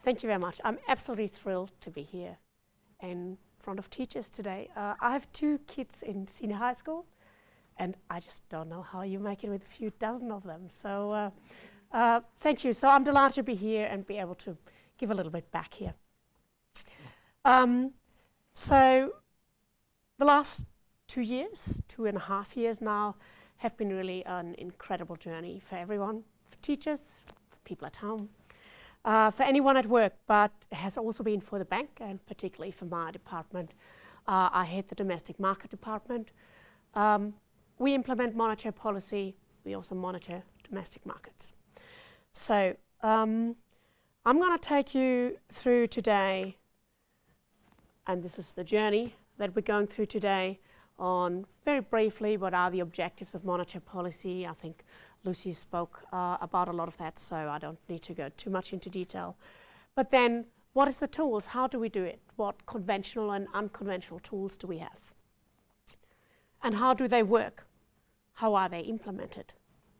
Thank you very much. I'm absolutely thrilled to be here in front of teachers today. I have 2 kids in senior high school, and I just don't know how you make it with a few dozen of them. So thank you. So I'm delighted to be here and be able to give a little bit back here. So the last 2 years, 2.5 years now, have been really an incredible journey for everyone, for teachers, for people at home, for anyone at work, but it has also been for the bank and particularly for my department. I head the Domestic Market Department. We implement monetary policy. We also monitor domestic markets. So I'm going to take you through today, and this is the journey that we're going through today, on very briefly what are the objectives of monetary policy. I think Lucy spoke about a lot of that, so I don't need to go too much into detail. But then, what is the tools? How do we do it? What conventional and unconventional tools do we have? And how do they work? How are they implemented?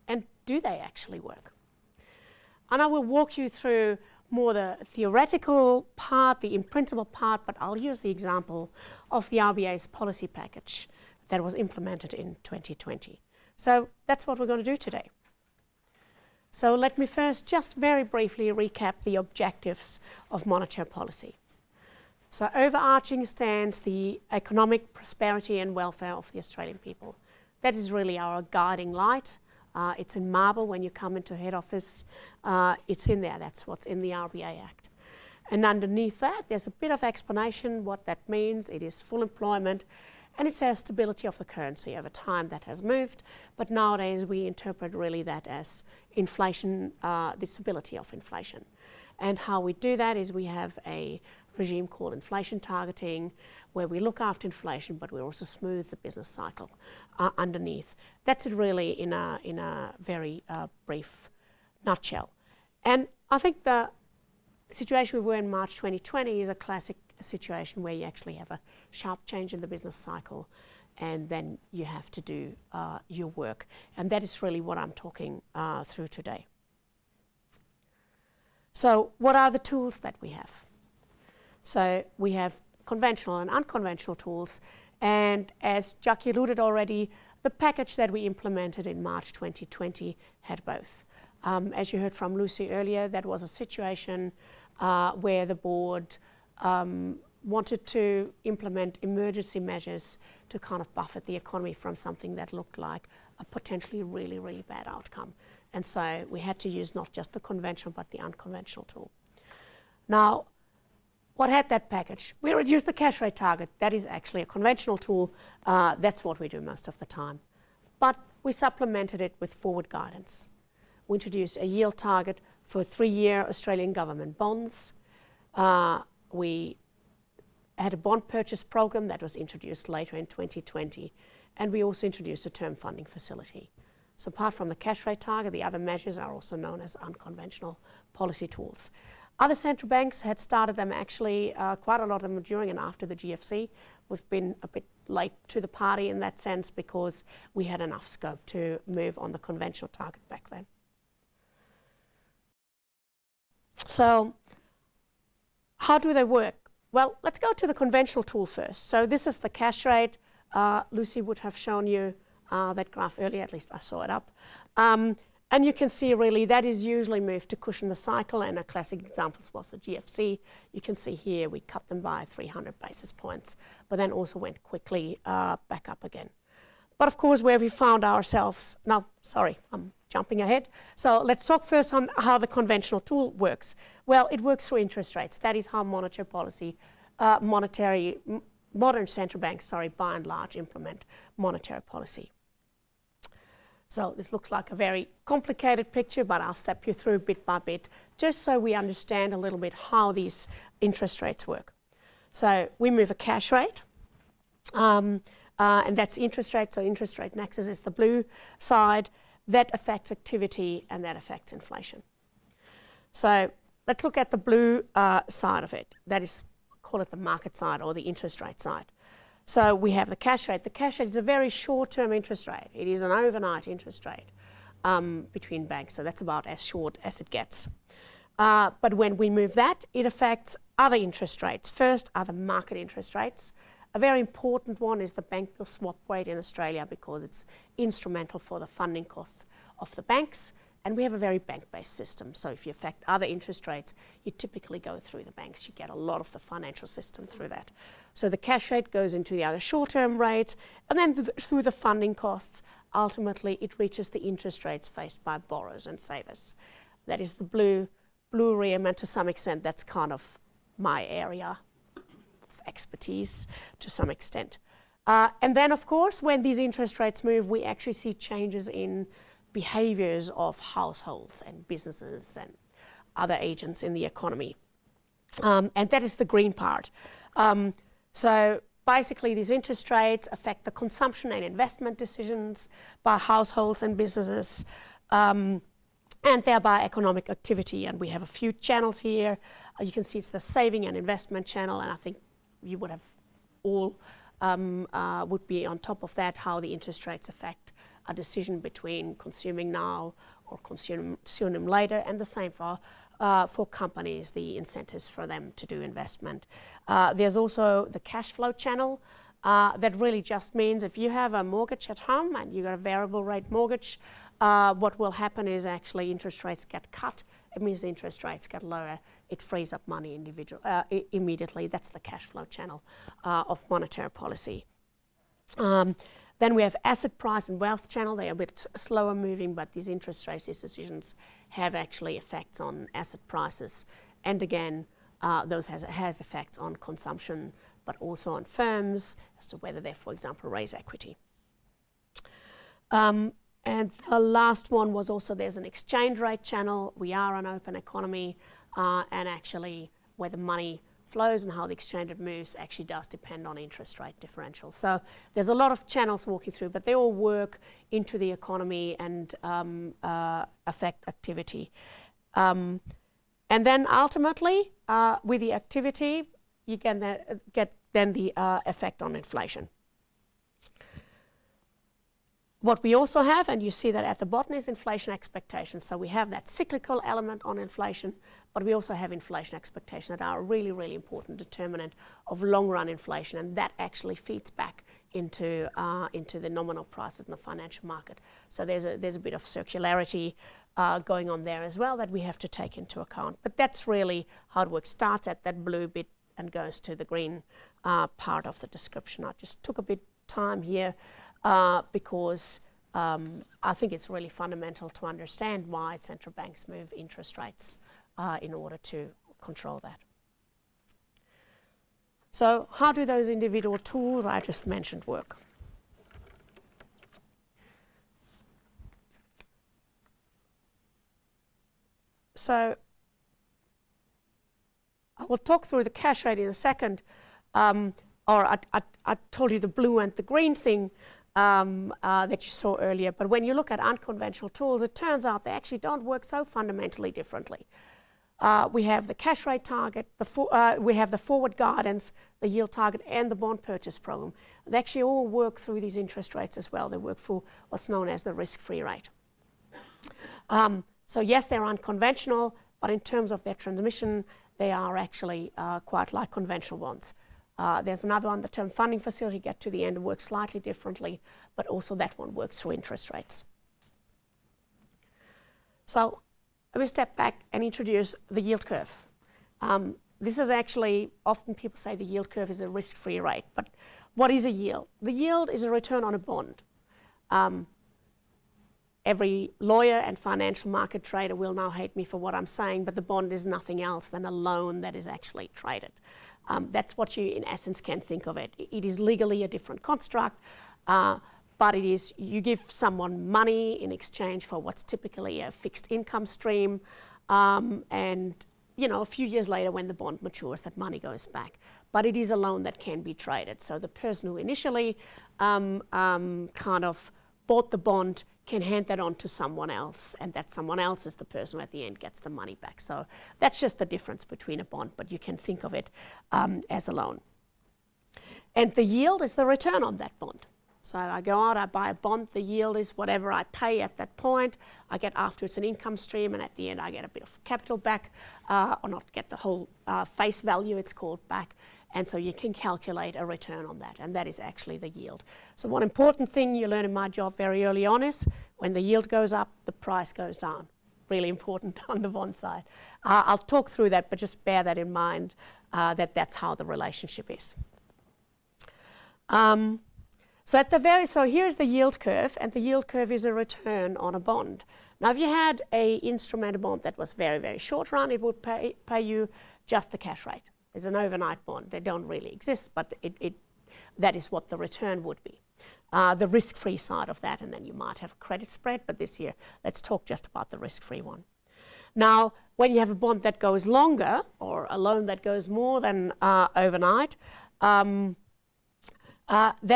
And do they actually work? And I will walk you through more the theoretical part, the in-principle part, but I'll use the example of the RBA's policy package that was implemented in 2020. So that's what we're going to do today. So let me first just very briefly recap the objectives of monetary policy. So overarching stands the economic prosperity and welfare of the Australian people. That is really our guiding light. It's in marble when you come into head office. It's in there. That's what's in the RBA Act. And underneath that, there's a bit of explanation what that means. It is full employment, and it says stability of the currency over time. That has moved, but nowadays we interpret really that as inflation, the stability of inflation. And how we do that is we have a regime called inflation targeting, where we look after inflation, but we also smooth the business cycle underneath. That's it really in a very brief nutshell. And I think the situation we were in March 2020 is a classic situation where you actually have a sharp change in the business cycle, and then you have to do your work. And that is really what I'm talking through today. So what are the tools that we have? So we have conventional and unconventional tools, and as Jackie alluded already, the package that we implemented in March 2020 had both. As you heard from Lucy earlier, that was a situation where the board wanted to implement emergency measures to kind of buffet the economy from something that looked like a potentially really, really bad outcome. And so we had to use not just the conventional but the unconventional tool. Now, what had that package? We reduced the cash rate target. That is actually a conventional tool. That's what we do most of the time. But we supplemented it with forward guidance. We introduced a yield target for 3-year Australian government bonds. We had a bond purchase program that was introduced later in 2020. And we also introduced a term funding facility. So apart from the cash rate target, the other measures are also known as unconventional policy tools. Other central banks had started them actually, quite a lot of them during and after the GFC. We've been a bit late to the party in that sense because we had enough scope to move on the conventional target back then. So how do they work? Well, let's go to the conventional tool first. So this is the cash rate. Lucy would have shown you that graph earlier, at least I saw it up. And you can see really that is usually moved to cushion the cycle, and a classic example was the GFC. You can see here we cut them by 300 basis points, but then also went quickly back up again. But of course, where we found ourselves, no, sorry, I'm jumping ahead. So let's talk first on how the conventional tool works. Well, it works through interest rates. That is how monetary policy, modern central banks, by and large, implement monetary policy. So this looks like a very complicated picture, but I'll step you through bit by bit, just so we understand a little bit how these interest rates work. So we move a cash rate, and that's interest rate. So interest rate nexus is the blue side. That affects activity, and that affects inflation. So let's look at the blue side of it. That is, call it the market side or the interest rate side. So we have the cash rate. The cash rate is a very short-term interest rate. It is an overnight interest rate between banks, so that's about as short as it gets. But when we move that, it affects other interest rates. First are the market interest rates. A very important one is the bank bill swap rate in Australia because it's instrumental for the funding costs of the banks. And we have a very bank-based system. So if you affect other interest rates, you typically go through the banks. You get a lot of the financial system through that. So the cash rate goes into the other short-term rates, and then through the funding costs, ultimately it reaches the interest rates faced by borrowers and savers. That is the blue rim, and to some extent that's kind of my area of expertise to some extent. And then of course, when these interest rates move, we actually see changes in behaviors of households and businesses and other agents in the economy. And that is the green part. So basically these interest rates affect the consumption and investment decisions by households and businesses, and thereby economic activity. And we have a few channels here. You can see it's the saving and investment channel, and I think you would have all would be on top of that, how the interest rates affect a decision between consuming now or consuming later, and the same for companies, the incentives for them to do investment. There's also the cash flow channel. That really just means if you have a mortgage at home and you've got a variable rate mortgage, what will happen is actually interest rates get cut. It means the interest rates get lower. It frees up money immediately. That's the cash flow channel of monetary policy. Then we have asset price and wealth channel. They are a bit slower moving, but these interest rate decisions have actually effects on asset prices. And again, those have effects on consumption, but also on firms as to whether they, for example, raise equity. And the last one was also there's an exchange rate channel. We are an open economy, and actually where the money flows and how the exchange rate moves actually does depend on interest rate differentials. So there's a lot of channels walking through, but they all work into the economy and affect activity. And then ultimately, with the activity, you can get then the effect on inflation. What we also have, and you see that at the bottom, is inflation expectations. So we have that cyclical element on inflation, but we also have inflation expectations that are a really, really important determinant of long-run inflation, and that actually feeds back into the nominal prices in the financial market. So there's a bit of circularity going on there as well that we have to take into account. But that's really how it works. Starts at that blue bit and goes to the green part of the description. I just took a bit time here because I think it's really fundamental to understand why central banks move interest rates in order to control that. So how do those individual tools I just mentioned work? So I will talk through the cash rate in a second, or I told you the blue and the green thing that you saw earlier, but when you look at unconventional tools, it turns out they actually don't work so fundamentally differently. We have the cash rate target, we have the forward guidance, the yield target, and the bond purchase program. They actually all work through these interest rates as well. They work for what's known as the risk-free rate. So yes, they're unconventional, but in terms of their transmission, they are actually quite like conventional ones. There's another one, the Term Funding Facility, get to the end, works slightly differently, but also that one works through interest rates. So let me step back and introduce the yield curve. This is actually, often people say the yield curve is a risk-free rate, but what is a yield? The yield is a return on a bond. Every lawyer and financial market trader will now hate me for what I'm saying, but the bond is nothing else than a loan that is actually traded. That's what you, in essence, can think of it. It is legally a different construct, but it is, you give someone money in exchange for what's typically a fixed income stream, and a few years later when the bond matures, that money goes back. But it is a loan that can be traded. So the person who initially kind of bought the bond can hand that on to someone else, and that someone else is the person who at the end gets the money back. So that's just the difference between a bond, but you can think of it as a loan. And the yield is the return on that bond. So I go out, I buy a bond, the yield is whatever I pay at that point. I get afterwards an income stream, and at the end I get a bit of capital back, or not get the whole face value, it's called, back. And so you can calculate a return on that, and that is actually the yield. So one important thing you learn in my job very early on is when the yield goes up, the price goes down. Really important on the bond side. I'll talk through that, but just bear that in mind, that that's how the relationship is. So here's the yield curve, and the yield curve is a return on a bond. Now, if you had a instrumental bond that was very, very short run, it would pay you just the cash rate. It's an overnight bond. They don't really exist, but that is what the return would be. The risk-free side of that, and then you might have a credit spread, but this year, let's talk just about the risk-free one. Now, when you have a bond that goes longer, or a loan that goes more than overnight, then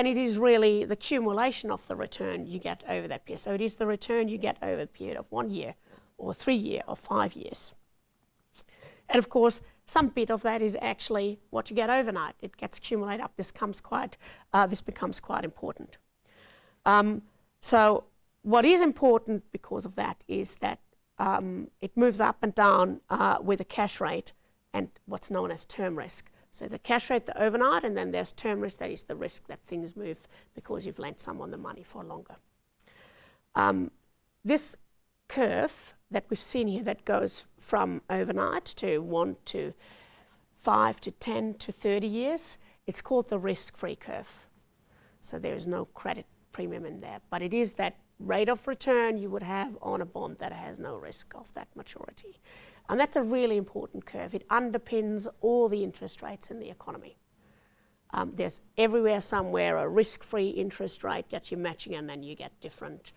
it is really the accumulation of the return you get over that period. So it is the return you get over a period of 1 year, or 3 years, or 5 years. And of course, some bit of that is actually what you get overnight. It gets accumulated up. This becomes quite important. So what is important because of that is that it moves up and down with a cash rate and what's known as term risk. So it's a cash rate, the overnight, and then there's term risk, that is the risk that things move because you've lent someone the money for longer. This curve that we've seen here that goes from overnight to 1 to 5 to 10 to 30 years, it's called the risk-free curve. So there is no credit premium in there, but it is that rate of return you would have on a bond that has no risk of that maturity. And that's a really important curve. It underpins all the interest rates in the economy. There's everywhere somewhere a risk-free interest rate that you're matching, and then you get different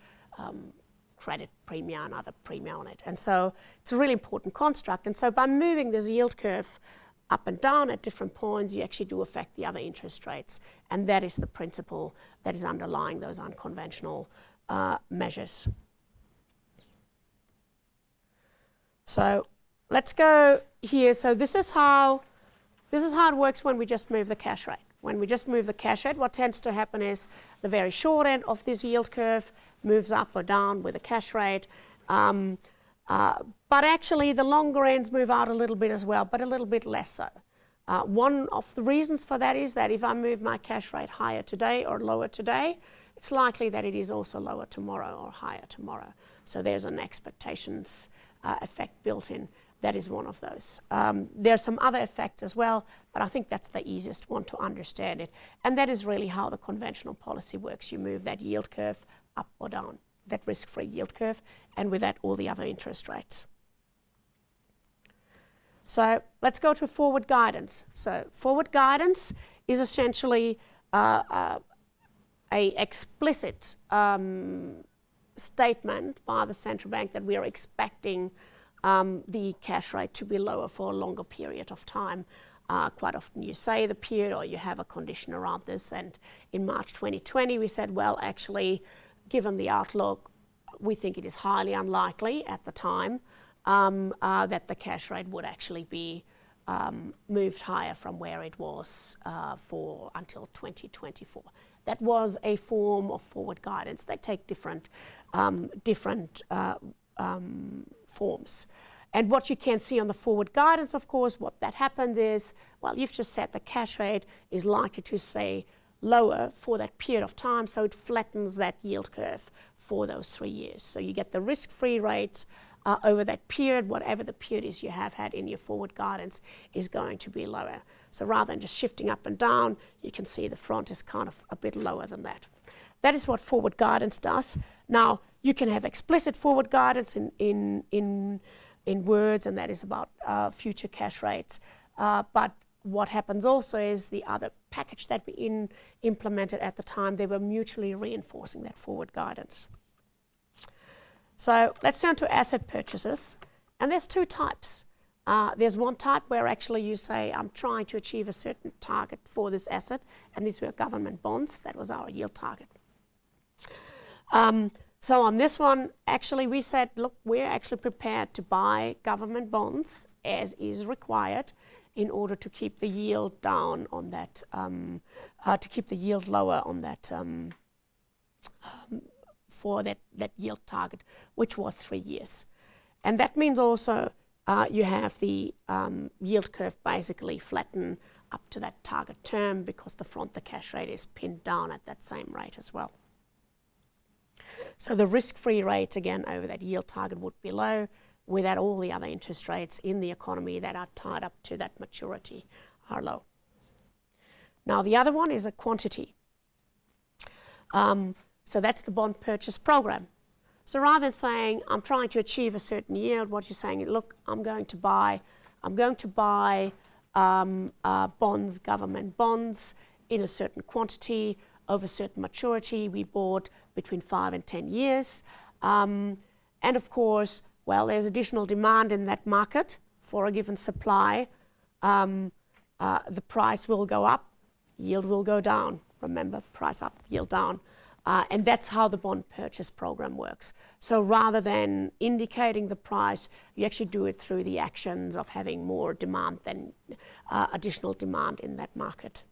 credit premium and other premium on it. And so it's a really important construct. And so by moving this yield curve up and down at different points, you actually do affect the other interest rates. And that is the principle that is underlying those unconventional measures. So let's go here. So this is how it works when we just move the cash rate. When we just move the cash rate, what tends to happen is the very short end of this yield curve moves up or down with the cash rate. But actually the longer ends move out a little bit as well, but a little bit less so. One of the reasons for that is that if I move my cash rate higher today or lower today, it's likely that it is also lower tomorrow or higher tomorrow. So there's an expectations effect built in. That is one of those. There's some other effects as well, but I think that's the easiest one to understand it. And that is really how the conventional policy works. You move that yield curve up or down, that risk-free yield curve, and with that, all the other interest rates. So let's go to forward guidance. So forward guidance is essentially a explicit statement by the central bank that we are expecting the cash rate to be lower for a longer period of time. Quite often you say the period or you have a condition around this, and in March 2020 we said, well, actually, given the outlook, we think it is highly unlikely at the time that the cash rate would actually be moved higher from where it was until 2024. That was a form of forward guidance. They take different forms. And what you can see on the forward guidance, of course, what that happens is, well, you've just said the cash rate is likely to stay lower for that period of time, so it flattens that yield curve for those 3 years. So you get the risk-free rates over that period, whatever the period is you have had in your forward guidance is going to be lower. So rather than just shifting up and down, you can see the front is kind of a bit lower than that. That is what forward guidance does. Now, you can have explicit forward guidance in words, and that is about future cash rates. But what happens also is the other package that we implemented at the time, they were mutually reinforcing that forward guidance. So let's turn to asset purchases. And there's two types. There's one type where actually you say, I'm trying to achieve a certain target for this asset, and these were government bonds. That was our yield target. So on this one, actually we said, look, we're actually prepared to buy government bonds as is required in order to keep the yield down on that, to keep the yield lower on that for that yield target, which was 3 years. And that means also you have the yield curve basically flatten up to that target term because the cash rate is pinned down at that same rate as well. So the risk-free rate, again, over that yield target would be low, without all the other interest rates in the economy that are tied up to that maturity are low. Now, the other one is a quantity. So that's the bond purchase program. So rather than saying, I'm trying to achieve a certain yield, what you're saying is, look, I'm going to buy bonds, government bonds, in a certain quantity, over a certain maturity. We bought between 5 and 10 years. And of course, well, there's additional demand in that market for a given supply. The price will go up, yield will go down. Remember, price up, yield down. And that's how the bond purchase program works. So rather than indicating the price, you actually do it through the actions of having more demand than additional demand in that market.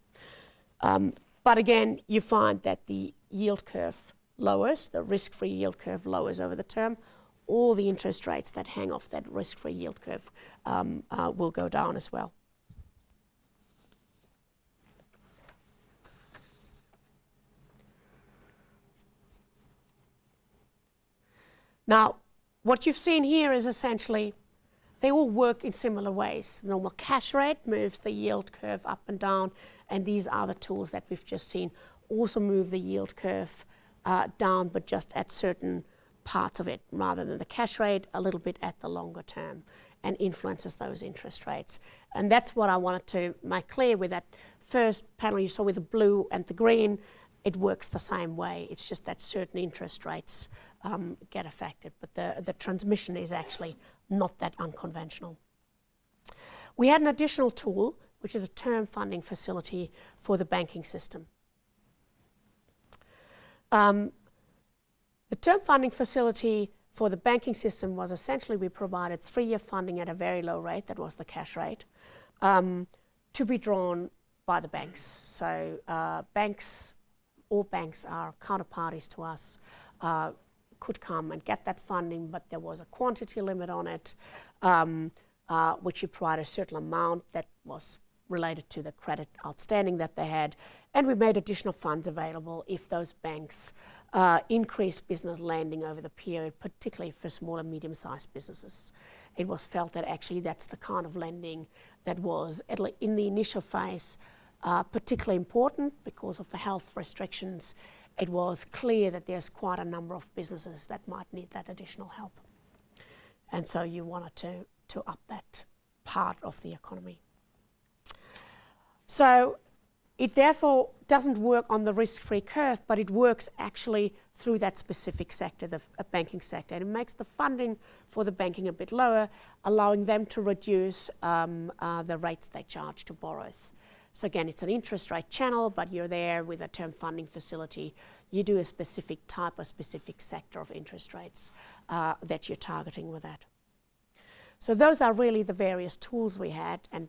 But again, you find that the yield curve lowers, the risk-free yield curve lowers over the term. All the interest rates that hang off that risk-free yield curve will go down as well. Now, what you've seen here is essentially they all work in similar ways. The normal cash rate moves the yield curve up and down, and these other tools that we've just seen also move the yield curve down, but just at certain parts of it, rather than the cash rate, a little bit at the longer term, and influences those interest rates. And that's what I wanted to make clear with that first panel you saw with the blue and the green. It works the same way. It's just that certain interest rates get affected, but the transmission is actually not that unconventional. We had an additional tool, which is a term funding facility for the banking system. The term funding facility for the banking system was essentially we provided 3-year funding at a very low rate, that was the cash rate, to be drawn by the banks. So all banks are counterparties to us, could come and get that funding, but there was a quantity limit on it, which you provide a certain amount that was related to the credit outstanding that they had. And we made additional funds available if those banks increased business lending over the period, particularly for small and medium-sized businesses. It was felt that actually that's the kind of lending that was, in the initial phase, particularly important because of the health restrictions. It was clear that there's quite a number of businesses that might need that additional help. And so you wanted to up that part of the economy. So it therefore doesn't work on the risk-free curve, but it works actually through that specific sector, the banking sector. And it makes the funding for the banking a bit lower, allowing them to reduce the rates they charge to borrowers. So again, it's an interest rate channel, but you're there with a term funding facility. You do a specific type or specific sector of interest rates that you're targeting with that. So those are really the various tools we had, and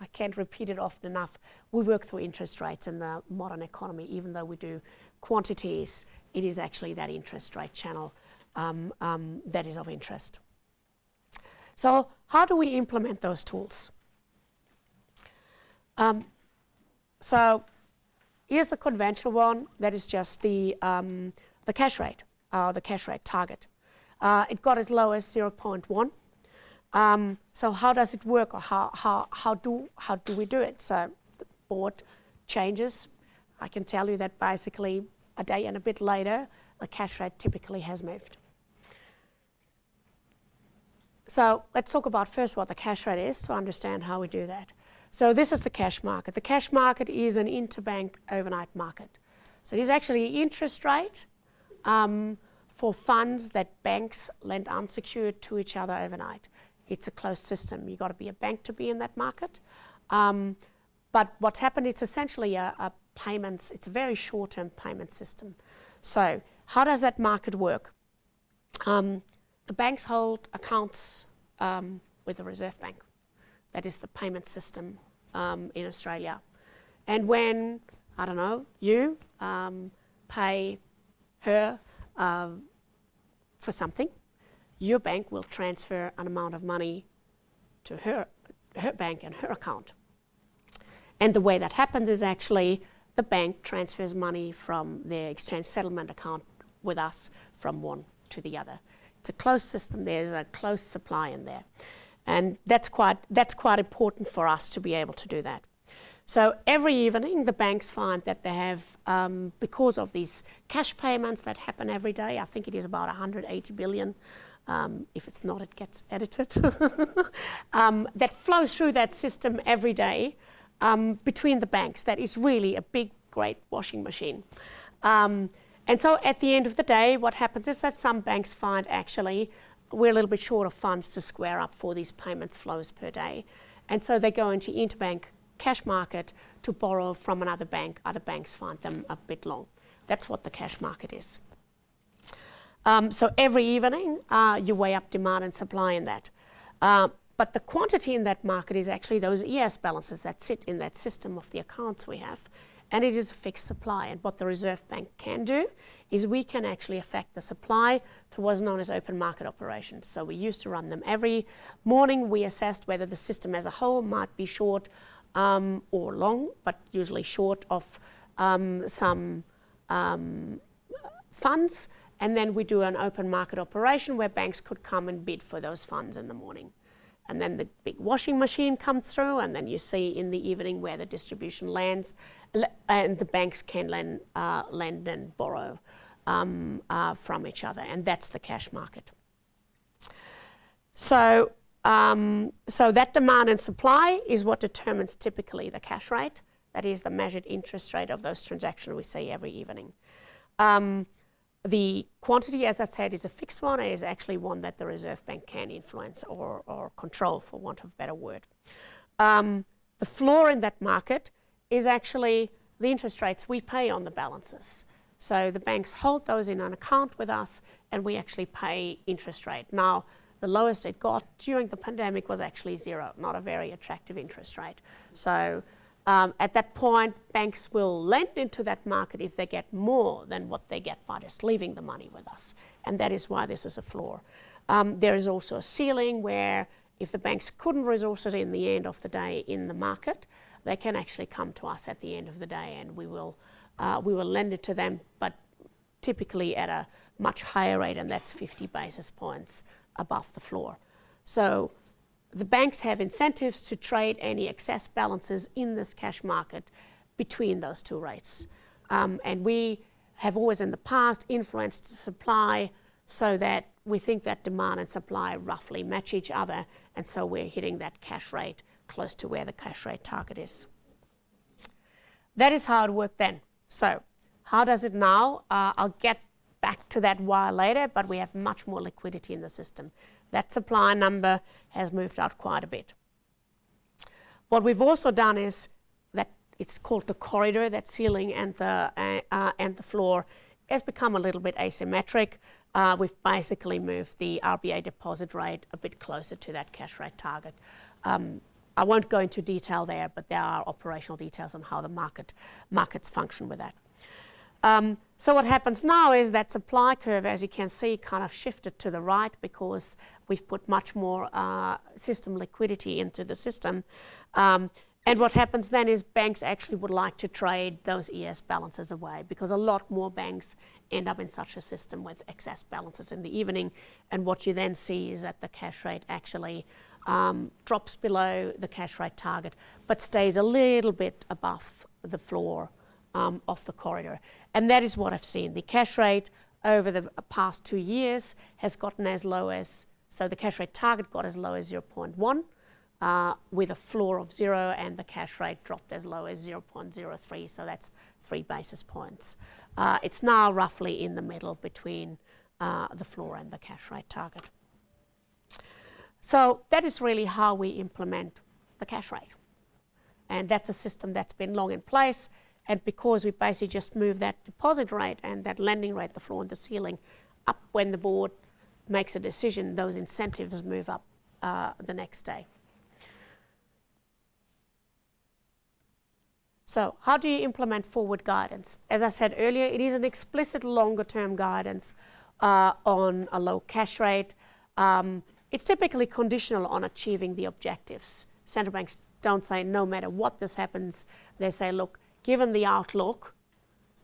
I can't repeat it often enough. We work through interest rates in the modern economy. Even though we do quantities, it is actually that interest rate channel that is of interest. So how do we implement those tools? So here's the conventional one. That is just the cash rate, the cash rate target. It got as low as 0.1. So how does it work, or how do we do it? So the board changes. I can tell you that basically a day and a bit later, the cash rate typically has moved. So let's talk about first what the cash rate is to understand how we do that. So this is the cash market. The cash market is an interbank overnight market. So it is actually interest rate for funds that banks lend unsecured to each other overnight. It's a closed system. You've got to be a bank to be in that market. But what's happened, it's essentially a payments, it's a very short-term payment system. So how does that market work? The banks hold accounts with the Reserve Bank. That is the payment system in Australia. And when, I don't know, you pay her for something, your bank will transfer an amount of money to her bank and her account. And the way that happens is actually the bank transfers money from their exchange settlement account with us from one to the other. It's a closed system. There's a closed supply in there. And that's quite important for us to be able to do that. So every evening, the banks find that they have, because of these cash payments that happen every day, I think it is about 180 billion. If it's not, it gets edited. That flows through that system every day between the banks. That is really a big, great washing machine. And so at the end of the day, what happens is that some banks find actually we're a little bit short of funds to square up for these payments flows per day. And so they go into interbank cash market to borrow from another bank. Other banks find them a bit long. That's what the cash market is. So every evening, you weigh up demand and supply in that. But the quantity in that market is actually those ES balances that sit in that system of the accounts we have. And it is a fixed supply. And what the Reserve Bank can do is we can actually affect the supply through what's known as open market operations. So we used to run them every morning. We assessed whether the system as a whole might be short or long, but usually short of some funds. And then we do an open market operation where banks could come and bid for those funds in the morning. And then the big washing machine comes through, and then you see in the evening where the distribution lands, and the banks can lend and borrow from each other, and that's the cash market. So that demand and supply is what determines typically the cash rate. That is the measured interest rate of those transactions we see every evening. The quantity, as I said, is a fixed one. It is actually one that the Reserve Bank can influence or control, for want of a better word. The floor in that market is actually the interest rates we pay on the balances. So the banks hold those in an account with us, and we actually pay interest rate. Now, the lowest it got during the pandemic was actually 0, not a very attractive interest rate. So at that point, banks will lend into that market if they get more than what they get by just leaving the money with us. And that is why this is a floor. There is also a ceiling where if the banks couldn't resource it in the end of the day in the market, they can actually come to us at the end of the day, and we will lend it to them, but typically at a much higher rate, and that's 50 basis points above the floor. So the banks have incentives to trade any excess balances in this cash market between those two rates. And we have always in the past influenced the supply so that we think that demand and supply roughly match each other, and so we're hitting that cash rate close to where the cash rate target is. That is how it worked then. So how does it now? I'll get back to that while later, but we have much more liquidity in the system. That supply number has moved out quite a bit. What we've also done is that it's called the corridor, that ceiling and the floor has become a little bit asymmetric. We've basically moved the RBA deposit rate a bit closer to that cash rate target. I won't go into detail there, but there are operational details on how the markets function with that. So what happens now is that supply curve, as you can see, kind of shifted to the right because we've put much more system liquidity into the system. And what happens then is banks actually would like to trade those ES balances away because a lot more banks end up in such a system with excess balances in the evening. And what you then see is that the cash rate actually drops below the cash rate target, but stays a little bit above the floor of the corridor. And that is what I've seen. The cash rate over the past 2 years has gotten as low as, so the cash rate target got as low as 0.1 with a floor of 0, and the cash rate dropped as low as 0.03, so that's 3 basis points. It's now roughly in the middle between the floor and the cash rate target. So that is really how we implement the cash rate. And that's a system that's been long in place. And because we basically just move that deposit rate and that lending rate, the floor and the ceiling, up when the board makes a decision, those incentives move up the next day. So how do you implement forward guidance? As I said earlier, it is an explicit longer-term guidance on a low cash rate. It's typically conditional on achieving the objectives. Central banks don't say no matter what this happens. They say, look, given the outlook,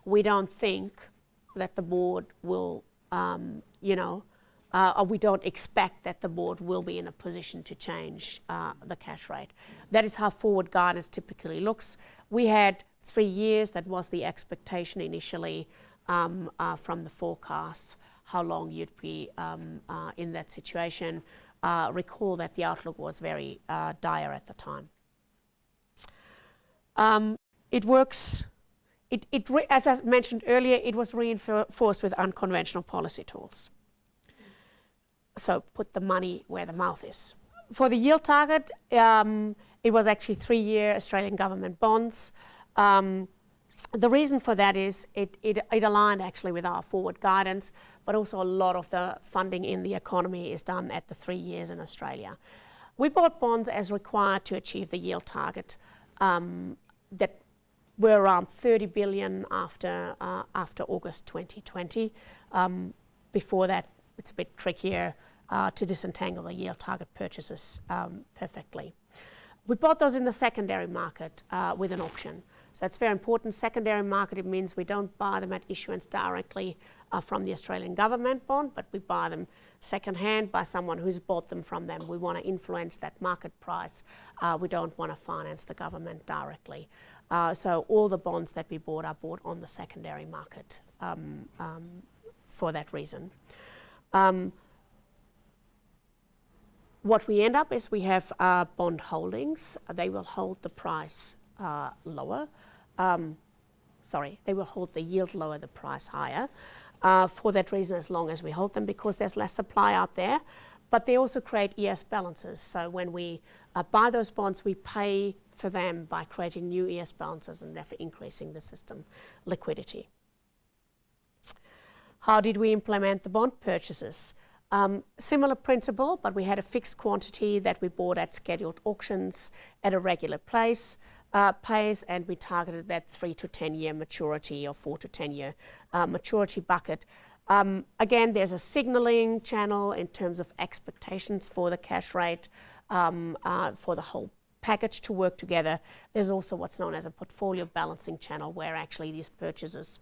we don't think that the board will, or we don't expect that the board will be in a position to change the cash rate. That is how forward guidance typically looks. We had 3 years. That was the expectation initially from the forecasts, how long you'd be in that situation. Recall that the outlook was very dire at the time. It works. As I mentioned earlier, it was reinforced with unconventional policy tools. So put the money where the mouth is. For the yield target, it was actually 3-year Australian government bonds. The reason for that is it aligned actually with our forward guidance, but also a lot of the funding in the economy is done at the 3 years in Australia. We bought bonds as required to achieve the yield target that were around 30 billion after August 2020. Before that, it's a bit trickier to disentangle the yield target purchases perfectly. We bought those in the secondary market with an auction. So that's very important. Secondary market, it means we don't buy them at issuance directly from the Australian government bond, but we buy them second-hand by someone who's bought them from them. We want to influence that market price. We don't want to finance the government directly. So all the bonds that we bought are bought on the secondary market for that reason. What we end up is we have bond holdings. They will hold the price lower. They will hold the yield lower, the price higher. For that reason, as long as we hold them, because there's less supply out there. But they also create ES balances. So when we buy those bonds, we pay for them by creating new ES balances and therefore increasing the system liquidity. How did we implement the bond purchases? Similar principle, but we had a fixed quantity that we bought at scheduled auctions at a regular pace, and we targeted that 3 to 10 year maturity or 4 to 10 year maturity bucket. Again, there's a signaling channel in terms of expectations for the cash rate for the whole package to work together. There's also what's known as a portfolio balancing channel, where actually these purchases,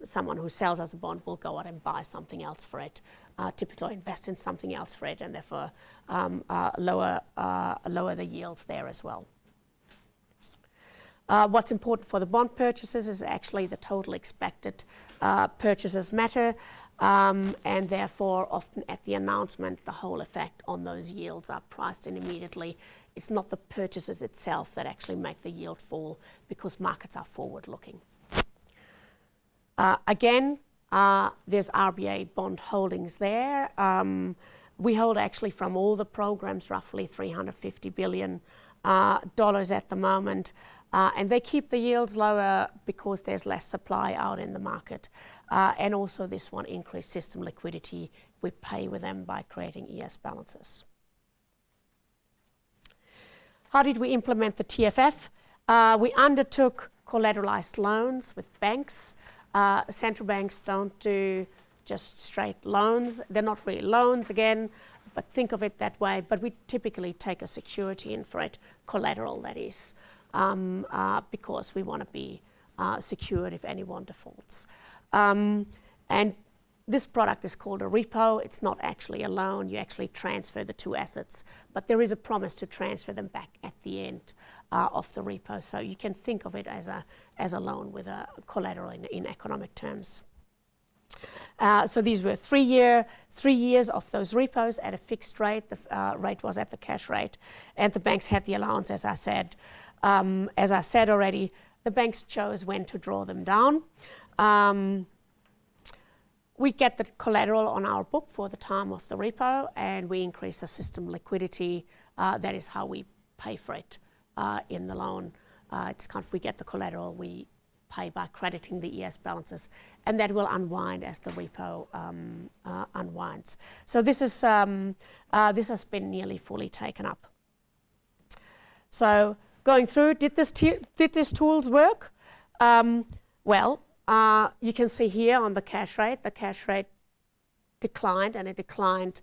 someone who sells us a bond will go out and buy something else for it, typically invest in something else for it, and therefore lower the yields there as well. What's important for the bond purchases is actually the total expected purchases matter, and therefore often at the announcement the whole effect on those yields are priced in immediately. It's not the purchases itself that actually make the yield fall, because markets are forward looking. Again, there's RBA bond holdings there. We hold actually from all the programs roughly $350 billion at the moment, and they keep the yields lower because there's less supply out in the market, and also this one increased system liquidity. We pay with them by creating ES balances. How did we implement the TFF? We undertook collateralized loans with banks. Central banks don't do just straight loans. They're not really loans again, but think of it that way. But we typically take a security in for it, collateral that is, because we want to be secured if anyone defaults. And this product is called a repo. It's not actually a loan. You actually transfer the two assets, but there is a promise to transfer them back at the end of the repo. So you can think of it as a loan with a collateral in economic terms. So these were 3 years of those repos at a fixed rate. The rate was at the cash rate, and the banks had the allowance, as I said. As I said already, the banks chose when to draw them down. We get the collateral on our book for the time of the repo, and we increase the system liquidity. That is how we pay for it in the loan. It's kind of, we get the collateral, we pay by crediting the ES balances, and that will unwind as the repo unwinds. So this has been nearly fully taken up. So going through, did these tools work? Well, you can see here on the cash rate declined, and it declined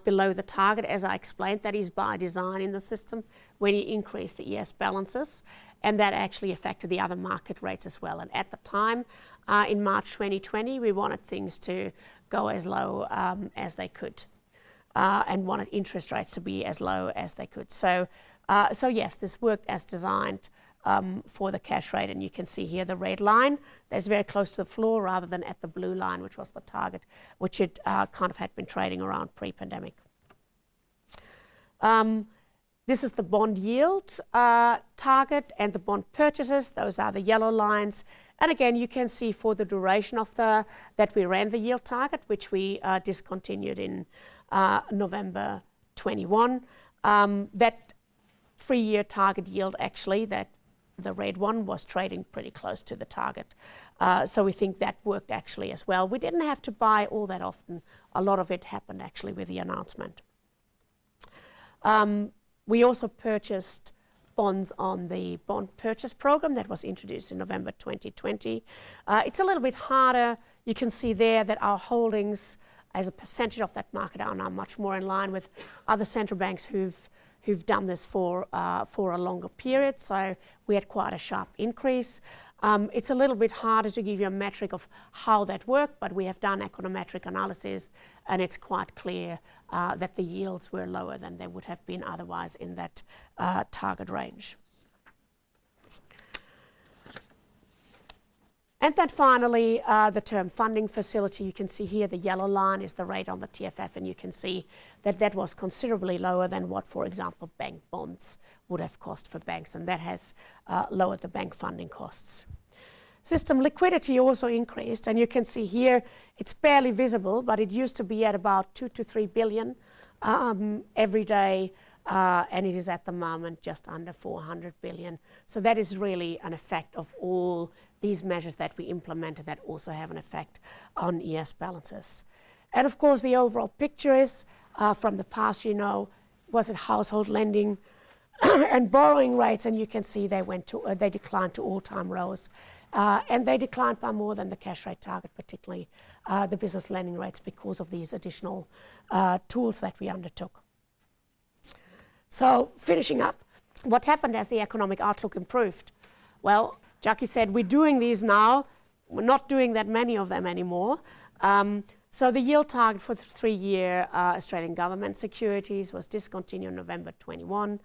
below the target, as I explained. That is by design in the system when you increase the ES balances, and that actually affected the other market rates as well. And at the time, in March 2020, we wanted things to go as low as they could, and wanted interest rates to be as low as they could. So yes, this worked as designed for the cash rate, and you can see here the red line that's very close to the floor rather than at the blue line, which was the target, which it kind of had been trading around pre-pandemic. This is the bond yield target and the bond purchases. Those are the yellow lines. And again, you can see for the duration of that we ran the yield target, which we discontinued in November 21. That 3-year target yield, actually, that the red one, was trading pretty close to the target. So we think that worked actually as well. We didn't have to buy all that often. A lot of it happened actually with the announcement. We also purchased bonds on the bond purchase program that was introduced in November 2020. It's a little bit harder. You can see there that our holdings as a percentage of that market are now much more in line with other central banks who've done this for a longer period. So we had quite a sharp increase. It's a little bit harder to give you a metric of how that worked, but we have done econometric analysis, and it's quite clear that the yields were lower than they would have been otherwise in that target range. And then finally, the term funding facility. You can see here the yellow line is the rate on the TFF, and you can see that that was considerably lower than what, for example, bank bonds would have cost for banks, and that has lowered the bank funding costs. System liquidity also increased, and you can see here it's barely visible, but it used to be at about 2 to 3 billion every day, and it is at the moment just under 400 billion. So that is really an effect of all these measures that we implemented that also have an effect on ES balances. And of course, the overall picture is from the past, was it household lending and borrowing rates, and you can see they declined to all-time lows, and they declined by more than the cash rate target, particularly the business lending rates, because of these additional tools that we undertook. So finishing up, what happened as the economic outlook improved? Well, Jackie said, we're doing these now. We're not doing that many of them anymore. So the yield target for the 3-year Australian government securities was discontinued in November 21.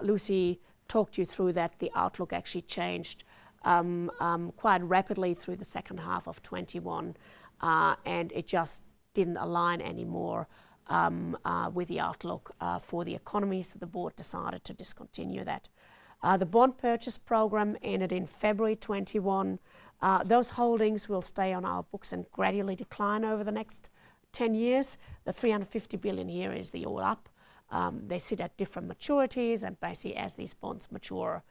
Lucy talked you through that. The outlook actually changed quite rapidly through the second half of 21, and it just didn't align anymore with the outlook for the economy, so the board decided to discontinue that. The bond purchase program ended in February 21. Those holdings will stay on our books and gradually decline over the next 10 years. The 350 billion here is the all up. They sit at different maturities, and basically as these bonds mature,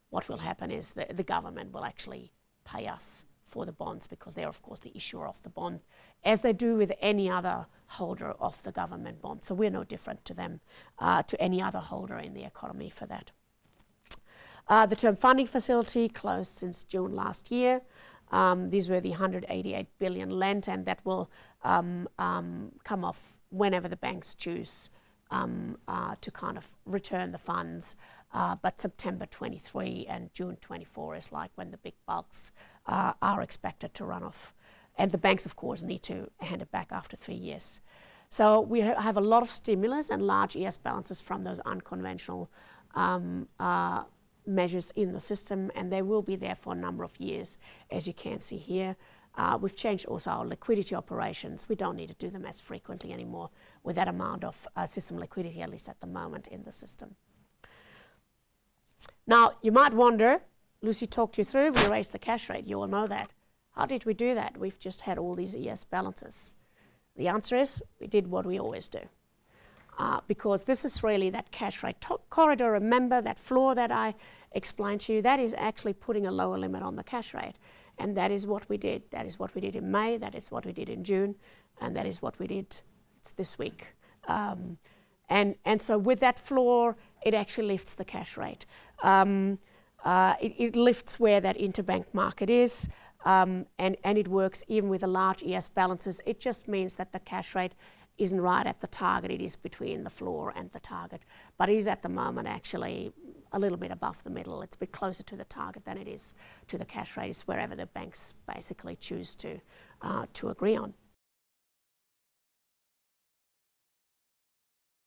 what will happen is the government will actually pay us for the bonds, because they're of course the issuer of the bond, as they do with any other holder of the government bond. So we're no different to them, to any other holder in the economy for that. The term funding facility closed since June last year. These were the 188 billion lent, and that will come off whenever the banks choose to kind of return the funds. But September 23 and June 24 is like when the big bulks are expected to run off. And the banks, of course, need to hand it back after 3 years. So we have a lot of stimulus and large ES balances from those unconventional measures in the system, and they will be there for a number of years, as you can see here. We've changed also our liquidity operations. We don't need to do them as frequently anymore with that amount of system liquidity, at least at the moment in the system. Now, you might wonder, Lucy talked you through, we raised the cash rate, you all know that. How did we do that? We've just had all these ES balances. The answer is, we did what we always do. Because this is really that cash rate corridor. Remember that floor that I explained to you? That is actually putting a lower limit on the cash rate. And that is what we did. That is what we did in May, that is what we did in June, and that is what we did this week. And so with that floor, it actually lifts the cash rate. It lifts where that interbank market is, and it works even with the large ES balances. It just means that the cash rate isn't right at the target. It is between the floor and the target, but it is at the moment actually a little bit above the middle. It's a bit closer to the target than it is to the cash rate. It's wherever the banks basically choose to agree on.